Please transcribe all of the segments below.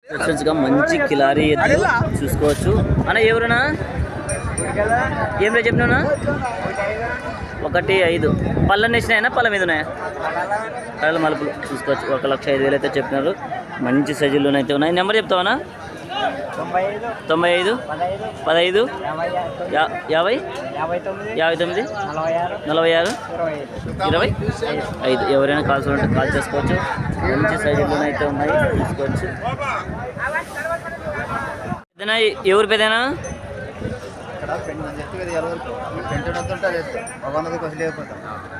గా మంచి కిలారీ ఎద్దులు చూసుకోవచ్చు అన్న. ఎవరన్నా ఏం రేట్ చెప్పినా? 1,500. పళ్ళని వేసినాయనా పళ్ళ మీద ఉన్నాయా? పళ్ళ మలుపులు చూసుకోవచ్చు. 1,05,000 అయితే చెప్పినారు. మంచి సైజుల్లోనైతే ఉన్నాయి. నెంబర్ చెప్తావనా? 95 15 50 59 46 25. ఎవరైనా కాల్స్ ఉంటే కాల్ చేసుకోవచ్చు. మంచి సైజుల్లోనైతే ఉన్నాయి చూసుకోవచ్చు. పెద్దనా ఎవరు పెద్దనా?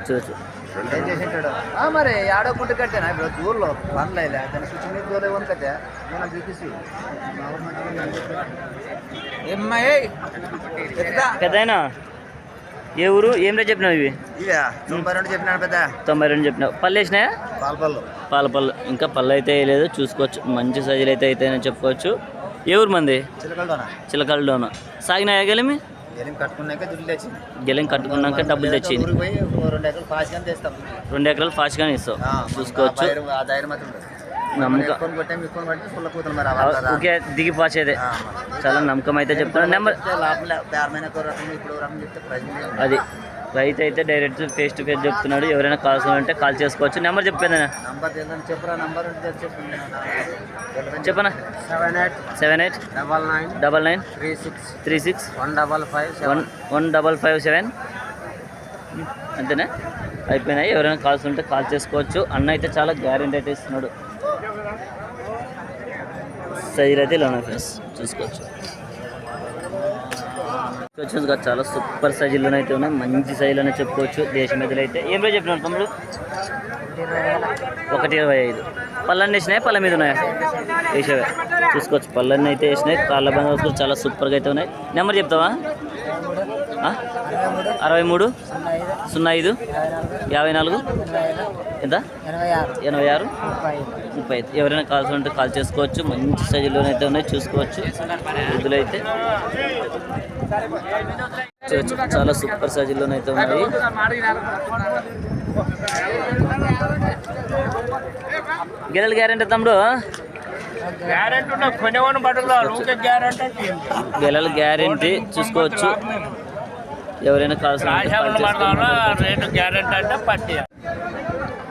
చూసు మరి ఆడో పుట్టు కట్టేనా ఇప్పుడు ఊర్లో పనులు అయిలే దాని స్విచ్ దూరం ఇవ్వను కట్టే మనం చూపిస్తు పెద్దయినా ఏ ఊరు? ఏం రేట్ చెప్పినావు? ఇవి 92 చెప్పినాను పెద్ద. 92 చెప్పినావు. పళ్ళు వేసినాయా? పాలపళ్ళు ఇంకా పళ్ళు అయితే వేయలేదు చూసుకోవచ్చు. మంచి సైజులు అయితే అయితేనే చెప్పుకోవచ్చు. ఏ ఊరు మంది? చిలకలలోన. సాగినాయా గెలిమి? గెలిం కట్టుకున్నాక డబ్బులు తెచ్చింది. 2 ఎకరాలు ఫాస్ట్గానే ఇస్తావు చూసుకోవచ్చు. ఓకే దిగి పాచేదే చాలా నమ్మకం అయితే చెప్తున్నాను. నెంబర్ అది రైతు అయితే డైరెక్ట్ ఫేస్ టు ఫేస్ చెప్తున్నాడు. ఎవరైనా కాల్స్ అంటే కాల్ చేసుకోవచ్చు. నెంబర్ చెప్పేదా? చెప్పనా? 78 99 36 1557 అంతేనా? అయిపోయినాయి. ఎవరైనా కాల్స్ ఉంటే కాల్ చేసుకోవచ్చు. అన్న అయితే చాలా గ్యారెంటీ అయితే ఇస్తున్నాడు. సైజులు అయితే ఇలా ఉన్నాయి ఫ్రెండ్స్ చూసుకోవచ్చు. చాలా సూపర్ సైజుల్లోనే అయితే ఉన్నాయి. మంచి సైజులోనే చెప్పుకోవచ్చు. దేశం మీదలో అయితే ఏం రేట్ చెప్పినారు తమ్ముడు? 1,25. పళ్ళన్నీ వేసినాయి పళ్ళ మీద ఉన్నాయా? వేసేవే చూసుకోవచ్చు. పళ్ళన్నీ అయితే వేసినాయి. కాళ్ళ బంధువులు చాలా సూపర్గా అయితే ఉన్నాయి. నెంబర్ చెప్తావా? 63 05 54 ఎంత 86 35. ఎవరైనా కాల్స్ ఉంటే కాల్ చేసుకోవచ్చు. మంచి సైజుల్లోనైతే ఉన్నాయి చూసుకోవచ్చు. ఇదిలో అయితే చాలా సూపర్ సైజుల్లోనైతే ఉన్నాయి. గెలలు గ్యారెంటీ తమ్ముడు? గెలలు గ్యారెంటీ చూసుకోవచ్చు. ఎవరైనా కాల్స్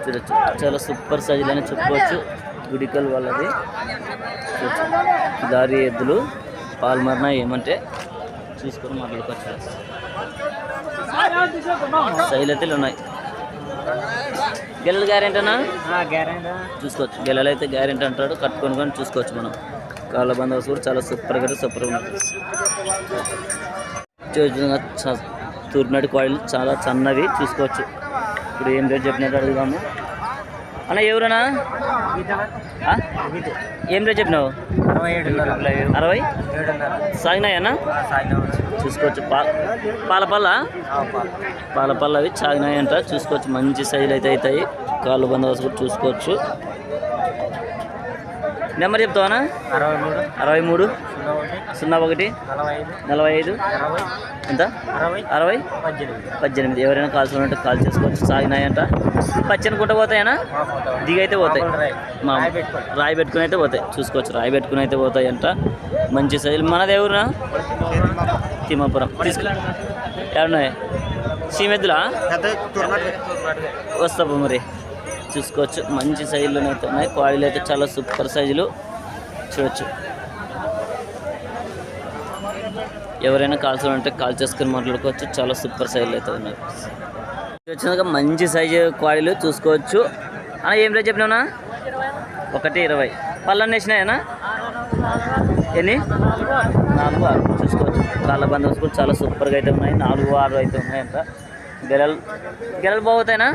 చూడొచ్చు. చాలా సూపర్ సైజులని చెప్పుకోవచ్చు. గుడికల్ వాళ్ళది దారి ఎద్దులు పాల్మర్న ఏమంటే చూసుకొని మాట్లాడుకోవచ్చు. శైలతలు ఉన్నాయి. గెలలు గ్యారెంటీనా? చూసుకోవచ్చు. గెలలు అయితే గ్యారెంటీ అంటాడు. కట్టుకొని కానీ చూసుకోవచ్చు. మనం కాళ్ళ బందోబస్తు కూడా చాలా సూపర్గా ఉంటుంది. తూర్పునాటి కాయలు చాలా సన్నవి చూసుకోవచ్చు. ఇప్పుడు ఏం రేట్ చెప్పినట్టు అడుగుదాము. అన్న ఎవరన్నా? ఏం రేట్ చెప్పినావు? 60 సాగినాయన్నా చూసుకోవచ్చు. పాలపల్ల అవి సాగినాయంట చూసుకోవచ్చు. మంచి సైజులు అయితే అవుతాయి. కాళ్ళు బందోబస్తు కూడా చూసుకోవచ్చు. నెంబర్ చెప్తావా? 63 01 45 ఎంత 60 18. ఎవరైనా కాల్స్ ఉంటే కాల్ చేసుకోవచ్చు. సాగినాయంట. పచ్చనికుంట పోతాయనా? దిగి అయితే పోతాయి. రాయి పెట్టుకుని అయితే పోతాయి చూసుకోవచ్చు. రాయి పెట్టుకుని అయితే పోతాయి అంట. మంచి సైజులు. మనది ఎవరునా? తిమ్మాపురం. ఎవరున్నాయి? సీమెద్దులా వస్తావు మరి చూసుకోవచ్చు. మంచి సైజులోనైతే ఉన్నాయి. క్వాలిటీలు అయితే చాలా సూపర్ సైజులు చూడవచ్చు. ఎవరైనా కాల్స్ ఉంటే కాల్ చేసుకుని మాట్లాడుకోవచ్చు. చాలా సూపర్ సైజులు అయితే ఉన్నాయి. వచ్చినాక మంచి సైజు క్వాలిటీలు చూసుకోవచ్చు. అన్న ఏం రేట్ చెప్పినావునా? 1,20. పళ్ళన్నీ వేసినాయనా? ఎన్ని? 4 6 చూసుకోవచ్చు. కాళ్ళ బందోబస్తు కూడా చాలా సూపర్గా అయితే ఉన్నాయి. 4 6 అయితే ఉన్నాయంట. గెలలు బాగుతాయినా?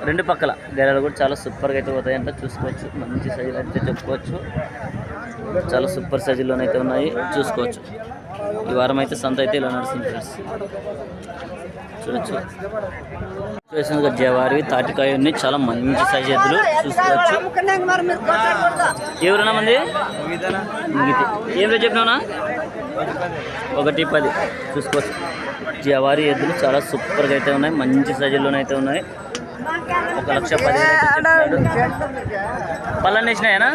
2 పక్కల గెలలు కూడా చాలా సూపర్గా అయితే పోతాయంట చూసుకోవచ్చు. మంచి సైజులు అయితే చెప్పుకోవచ్చు. చాలా సూపర్ సైజుల్లోనైతే ఉన్నాయి చూసుకోవచ్చు. ఈ వారం అయితే సంత అయితే ఇలా నడుస్తుంది ఫ్రెండ్స్ చూడొచ్చు. చూసినగా జవారి తాటికాయ ఉన్నాయి. చాలా మంచి సైజు ఎద్దులు చూసుకోవచ్చు. ఎవరన్నా మంది ఏం రేట్ చెప్పినావునా? 1,10 చూసుకోవచ్చు. జవారి ఎద్దులు చాలా సూపర్గా అయితే ఉన్నాయి. మంచి సైజుల్లోనైతే ఉన్నాయి. 1,10,000 పళ్ళన్నీ వేసినాయనా?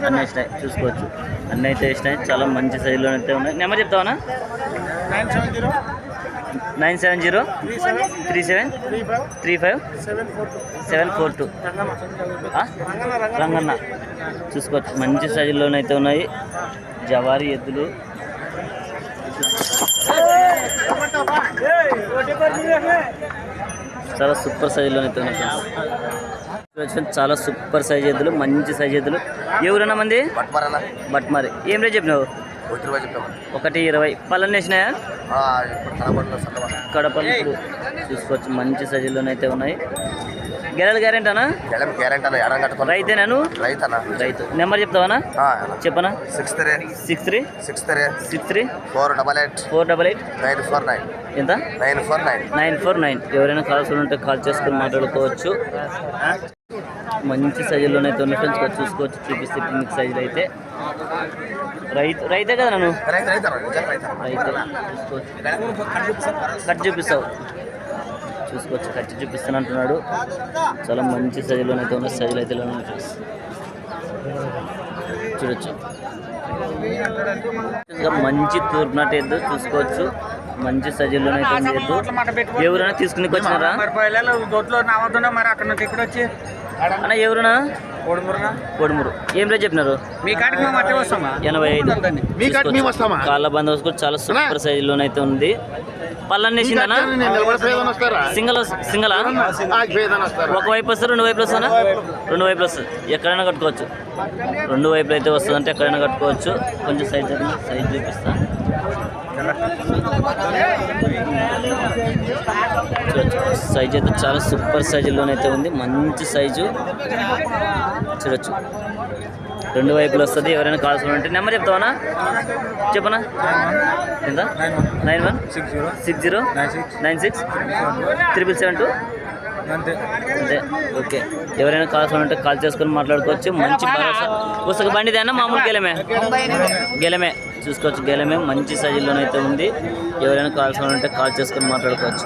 అన్నీ వేసినాయి చూసుకోవచ్చు. అన్నీ అయితే వేసినాయి, చాలా మంచి సైజులో అయితే ఉన్నాయి. నెంబర్ చెప్తావా? 970 37 35 742. రంగన్న చూసుకోవచ్చు, మంచి సైజులోనైతే ఉన్నాయి. జవారి ఎద్దులు చాలా సూపర్ సైజులోనైతే ఉన్నాయి. చాలా సూపర్ సైజ్ ఎద్దులు, మంచి సైజ్ ఎద్దులు. ఎవరన్నా మంది బట్మారి. ఏం రేట్ చెప్పినావు? 1,20,000. పళ్ళన్నీ వేసినాయా? కడపలు చూసుకోవచ్చు, మంచి సైజులోనైతే ఉన్నాయి. గెలలు గ్యారెంటీ అన్నా? రైతేనాను? రైతు. నెంబర్ చెప్తావా? చెప్పనా? 63 488 ఎంత? 949. ఎవరైనా కాల్స్ ఉంటే కాల్ చేసుకుని మాట్లాడుకోవచ్చు. మంచి సైజులోనైతే ఉన్న ఫ్రెండ్స్ చూసుకోవచ్చు. చూపిస్తే మీకు సైజులు అయితే రైతే కదా నన్ను రైతే చూసుకోవచ్చు. కట్ చూపిస్తావు చూసుకోవచ్చు, కట్ చూపిస్తాను అంటున్నాడు. చాలా మంచి సైజులోనైతే ఉన్న సైజులు అయితే చూడొచ్చు. ఇంకా మంచి తూర్పునాటి ఎద్దు చూసుకోవచ్చు, మంచి సైజులోనైతే ఉంది ఎద్దు. ఎవరైనా తీసుకుని వచ్చినారా అన్న? ఎవరునా? కోడుమూరు. ఏం రేట్ చెప్పినారు? 85. కాళ్ళ బందోబస్తు కూడా చాలా సూపర్ సైజులోనైతే ఉంది. పళ్ళన్నీ వేసిందనా? సింగలా? ఒకవైపు వస్తారు, 2 వైపులు వస్తానా? 2 వైపులు వస్తుంది. ఎక్కడైనా కట్టుకోవచ్చు, 2 వైపులు అయితే వస్తుందంటే ఎక్కడైనా కట్టుకోవచ్చు. కొంచెం సైజ్ చూపిస్తా. సైజ్ అయితే చాలా సూపర్ సైజులోనైతే ఉంది, మంచి సైజు చూడొచ్చు. 2 వైపులు వస్తుంది. ఎవరైనా కావాల్సి ఉంటే నెంబర్ చెప్తావా? చెప్పనా? ఎంత? 9160 96 772 అంతే. ఓకే, ఎవరైనా కావాల్సి ఉంటే కాల్ చేసుకొని మాట్లాడుకోవచ్చు. మంచి భరోసా. పుస్తక బండిదేనా మామూలు గెలమే చూసుకోవచ్చు. గెలమే మంచి సైజులోనైతే ఉంది. ఎవరైనా కావాల్సి ఉంటే కాల్ చేసుకొని మాట్లాడుకోవచ్చు.